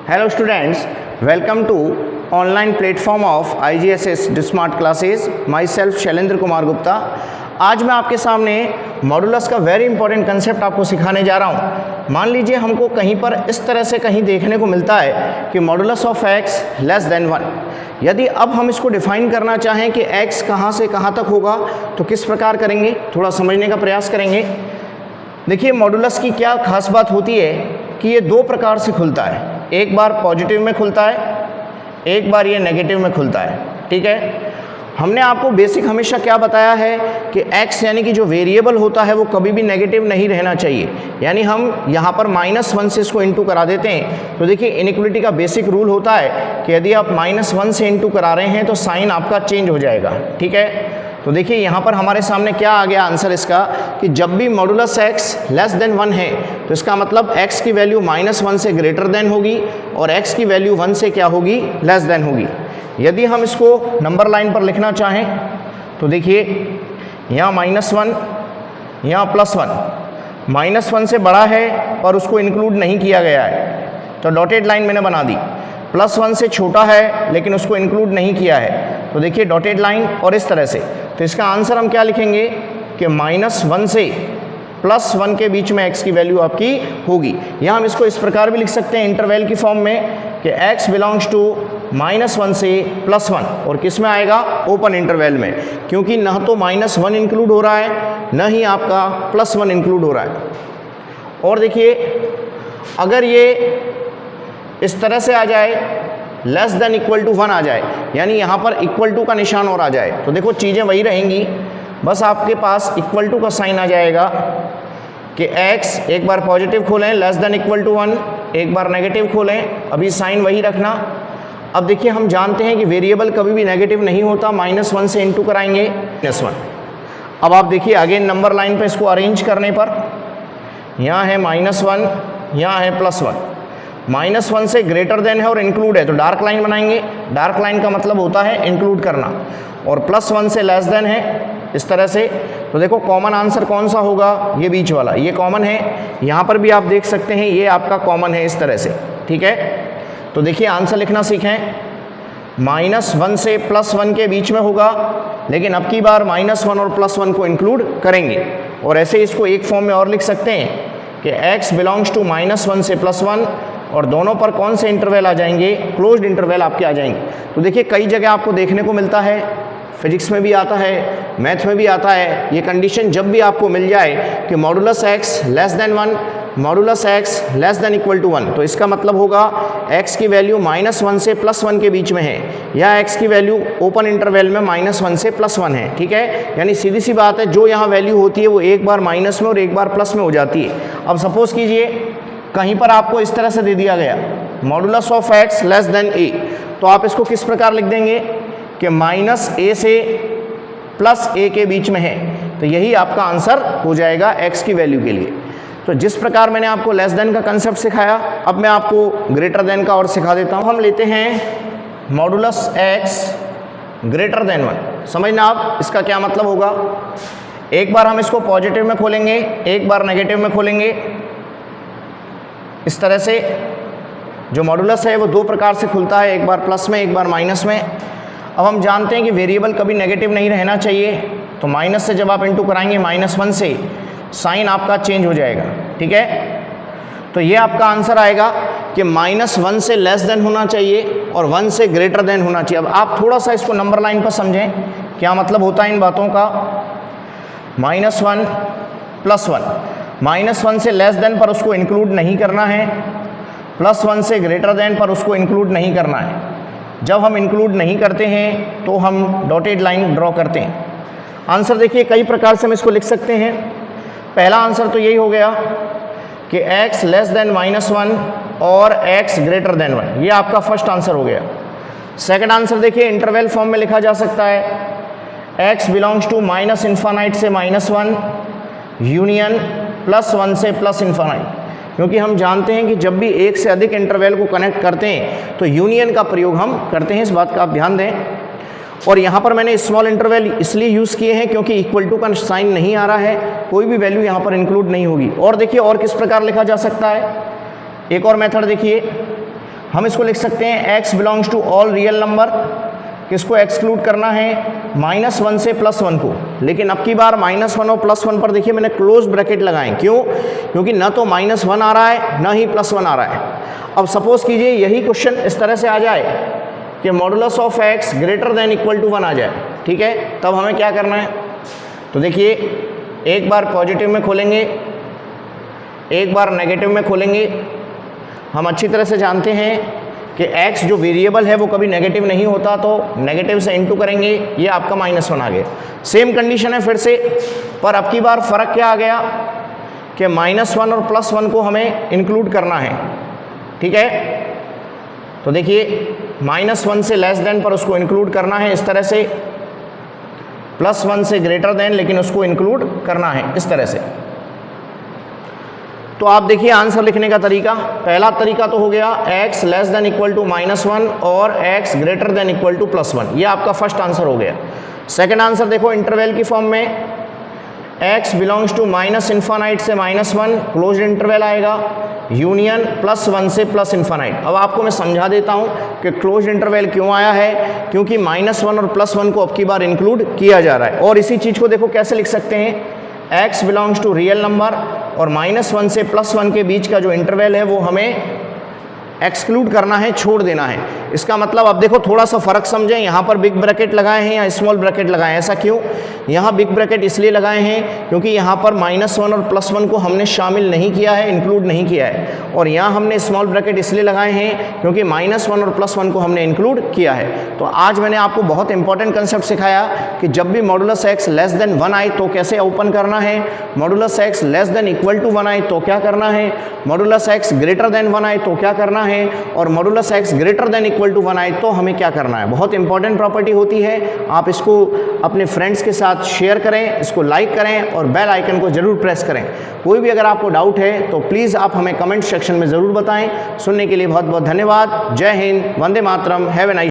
Hello students, welcome to online platform of IGSS Smart Classes. Myself Shailendra Kumar Gupta. आज मैं आपके सामने मॉडुलस का वेरी इंपॉर्टेंट कंसेप्ट आपको सिखाने जा रहा हूँ. मान लीजिए हमको कहीं पर इस तरह से कहीं देखने को मिलता है कि modulus of x less than 1. यदि अब हम इसको डिफाइन करना चाहें कि x कहाँ से कहाँ तक होगा तो किस प्रकार करेंगे, थोड़ा समझने का प्रयास करेंगे. देखिए मॉडुलस की क्या खास बात होती है कि ये दो प्रकार से खुलता है. एक बार पॉजिटिव में खुलता है, एक बार ये नेगेटिव में खुलता है. ठीक है, हमने आपको बेसिक हमेशा क्या बताया है कि x यानी कि जो वेरिएबल होता है वो कभी भी नेगेटिव नहीं रहना चाहिए. यानी हम यहाँ पर -1 से इसको इंटू करा देते हैं. तो देखिए इनइक्वलिटी का बेसिक रूल होता है कि यदि आप -1 से इंटू करा रहे हैं तो साइन आपका चेंज हो जाएगा. ठीक है, तो देखिए यहाँ पर हमारे सामने क्या आ गया आंसर इसका कि जब भी मॉडुलस x लेस देन 1 है तो इसका मतलब x की वैल्यू -1 से ग्रेटर देन होगी और x की वैल्यू 1 से क्या होगी, लेस देन होगी. यदि हम इसको नंबर लाइन पर लिखना चाहें तो देखिए यहाँ -1, यहाँ +1. -1 से बड़ा है और उसको इंक्लूड नहीं किया गया है तो डॉटेड लाइन मैंने बना दी. +1 से छोटा है लेकिन उसको इंक्लूड नहीं किया है तो देखिए डॉटेड लाइन. और इस तरह से तो इसका आंसर हम क्या लिखेंगे कि -1 से +1 के बीच में x की वैल्यू आपकी होगी. यहाँ हम इसको इस प्रकार भी लिख सकते हैं इंटरवल की फॉर्म में कि x बिलोंग्स टू -1 से +1. और किस में आएगा, ओपन इंटरवल में, क्योंकि न तो -1 इंक्लूड हो रहा है न ही आपका +1 इंक्लूड हो रहा है. और देखिए अगर ये इस तरह से आ जाए लेस देन इक्वल टू 1 आ जाए, यानी यहाँ पर इक्वल टू का निशान और आ जाए, तो देखो चीज़ें वही रहेंगी, बस आपके पास इक्वल टू का साइन आ जाएगा कि x एक बार पॉजिटिव खोलें लेस देन इक्वल टू 1, एक बार नेगेटिव खोलें, अभी साइन वही रखना. अब देखिए हम जानते हैं कि वेरिएबल कभी भी नेगेटिव नहीं होता. -1 से इंटू कराएंगे -1. अब आप देखिए अगेन नंबर लाइन पे इसको अरेंज करने पर यहाँ है -1, यहाँ है +1. -1 से ग्रेटर देन है और इंक्लूड है तो डार्क लाइन बनाएंगे. डार्क लाइन का मतलब होता है इंक्लूड करना. और +1 से लेस देन है इस तरह से. तो देखो कॉमन आंसर कौन सा होगा, ये बीच वाला, ये कॉमन है. यहाँ पर भी आप देख सकते हैं ये आपका कॉमन है इस तरह से. ठीक है, तो देखिए आंसर लिखना सीखें. -1 से +1 के बीच में होगा, लेकिन अब की बार -1 और +1 को इंक्लूड करेंगे. और ऐसे इसको एक फॉर्म में और लिख सकते हैं कि x बिलोंग्स टू -1 से +1 और दोनों पर कौन से इंटरवल आ जाएंगे, क्लोज्ड इंटरवल आपके आ जाएंगे. तो देखिए कई जगह आपको देखने को मिलता है, फिजिक्स में भी आता है, मैथ में भी आता है, ये कंडीशन जब भी आपको मिल जाए कि modulus x less than 1, modulus x less than equal to 1, तो इसका मतलब होगा x की वैल्यू -1 से +1 के बीच में है, या x की वैल्यू ओपन इंटरवल में -1 से +1 है. ठीक है, यानी सीधी सी बात है, जो यहाँ वैल्यू होती है वो एक बार माइनस में और एक बार प्लस में हो जाती है. अब सपोज कीजिए कहीं पर आपको इस तरह से दे दिया गया modulus of x less then a, तो आप इसको किस प्रकार लिख देंगे कि -a से +a के बीच में है, तो यही आपका आंसर हो जाएगा x की वैल्यू के लिए. तो जिस प्रकार मैंने आपको लेस देन का कंसेप्ट सिखाया, अब मैं आपको ग्रेटर देन का और सिखा देता हूँ. हम लेते हैं मॉडुलस x ग्रेटर देन 1. समझना आप इसका क्या मतलब होगा. एक बार हम इसको पॉजिटिव में खोलेंगे, एक बार नेगेटिव में खोलेंगे. इस तरह से जो मॉडुलस है वो दो प्रकार से खुलता है, एक बार प्लस में एक बार माइनस में. अब हम जानते हैं कि वेरिएबल कभी नेगेटिव नहीं रहना चाहिए, तो माइनस से जब आप इंटू कराएंगे -1 से, साइन आपका चेंज हो जाएगा. ठीक है, तो ये आपका आंसर आएगा कि -1 से लेस देन होना चाहिए और 1 से ग्रेटर देन होना चाहिए. अब आप थोड़ा सा इसको नंबर लाइन पर समझें क्या मतलब होता है इन बातों का. -1 +1, -1 से लेस देन पर उसको इंक्लूड नहीं करना है, +1 से ग्रेटर देन पर उसको इंक्लूड नहीं करना है. जब हम इंक्लूड नहीं करते हैं तो हम डॉटेड लाइन ड्रॉ करते हैं. आंसर देखिए कई प्रकार से हम इसको लिख सकते हैं. पहला आंसर तो यही हो गया कि x लेस देन -1 और x ग्रेटर देन 1, ये आपका फर्स्ट आंसर हो गया. सेकंड आंसर देखिए इंटरवल फॉर्म में लिखा जा सकता है, x बिलोंग्स टू -∞ से -1 यूनियन +1 से +∞, क्योंकि हम जानते हैं कि जब भी एक से अधिक इंटरवल को कनेक्ट करते हैं तो यूनियन का प्रयोग हम करते हैं. इस बात का आप ध्यान दें. और यहाँ पर मैंने स्मॉल इंटरवल इसलिए यूज़ किए हैं क्योंकि इक्वल टू का साइन नहीं आ रहा है, कोई भी वैल्यू यहाँ पर इंक्लूड नहीं होगी. और देखिए और किस प्रकार लिखा जा सकता है, एक और मेथड देखिए. हम इसको लिख सकते हैं x belongs to all real number, किसको एक्सक्लूड करना है, -1 से +1 को। लेकिन अब की बार -1 और +1 पर देखिए मैंने क्लोज ब्रैकेट लगाए, क्यों? क्योंकि ना तो -1 आ रहा है ना ही +1 आ रहा है। अब सपोज कीजिए यही क्वेश्चन इस तरह से आ जाए कि modulus of x greater than equal to 1 आ जाए, ठीक है, तब हमें क्या करना है? तो देखिए एक बार पॉजिटिव में खोलेंगे, एक बार नेगेटिव में खोलेंगे। हम अच्छी तरह से जानते हैं कि x जो वेरिएबल है वो कभी नेगेटिव नहीं होता, तो नेगेटिव से इनटू करेंगे, ये आपका -1 आ गया। सेम कंडीशन है फिर से, पर अब की बार फ़र्क क्या आ गया कि -1 और +1 को हमें इंक्लूड करना है, ठीक है। तो देखिए -1 से लेस देन पर उसको इंक्लूड करना है इस तरह से, +1 से ग्रेटर देन लेकिन उसको इंक्लूड करना है इस तरह से। तो आप देखिए आंसर लिखने का तरीका, पहला तरीका तो हो गया x less than equal to -1 और x greater than equal to +1, ये आपका फर्स्ट आंसर हो गया। सेकंड आंसर देखो इंटरवल की फॉर्म में, x बिलोंग्स टू -∞ से -1 क्लोज्ड इंटरवल आएगा, यूनियन +1 से +∞। अब आपको मैं समझा देता हूँ कि क्लोज्ड इंटरवल क्यों आया है, क्योंकि -1 और +1 को अब की बार इंक्लूड किया जा रहा है। और इसी चीज़ को देखो कैसे लिख सकते हैं, x belongs to real number और -1 से +1 के बीच का जो इंटरवल है वो हमें एक्सक्लूड करना है, छोड़ देना है। इसका मतलब अब देखो थोड़ा सा फ़र्क समझें, यहाँ पर बिग ब्रैकेट लगाए हैं या स्मॉल ब्रैकेट लगाए हैं, ऐसा क्यों? यहाँ बिग ब्रैकेट इसलिए लगाए हैं क्योंकि यहाँ पर -1 और +1 को हमने शामिल नहीं किया है, इंक्लूड नहीं किया है। और यहाँ हमने स्मॉल ब्रैकेट इसलिए लगाए हैं क्योंकि -1 और +1 को हमने इंक्लूड किया है। तो आज मैंने आपको बहुत इंपॉर्टेंट कंसेप्ट सिखाया कि जब भी मॉडुलस x लेस देन 1 आए तो कैसे ओपन करना है, modulus x less than equal to 1 आए तो क्या करना है, मॉडुलस x ग्रेटर देन 1 आए तो क्या करना है, और modulus x greater than equal to 1 आए तो हमें क्या करना है। बहुत इंपॉर्टेंट प्रॉपर्टी होती है, आप इसको अपने फ्रेंड्स के साथ शेयर करें, इसको लाइक करें और बेल आइकन को जरूर प्रेस करें। कोई भी अगर आपको डाउट है तो प्लीज़ आप हमें कमेंट सेक्शन में ज़रूर बताएं। सुनने के लिए बहुत बहुत धन्यवाद। जय Hind, Vande Mataram, have a nice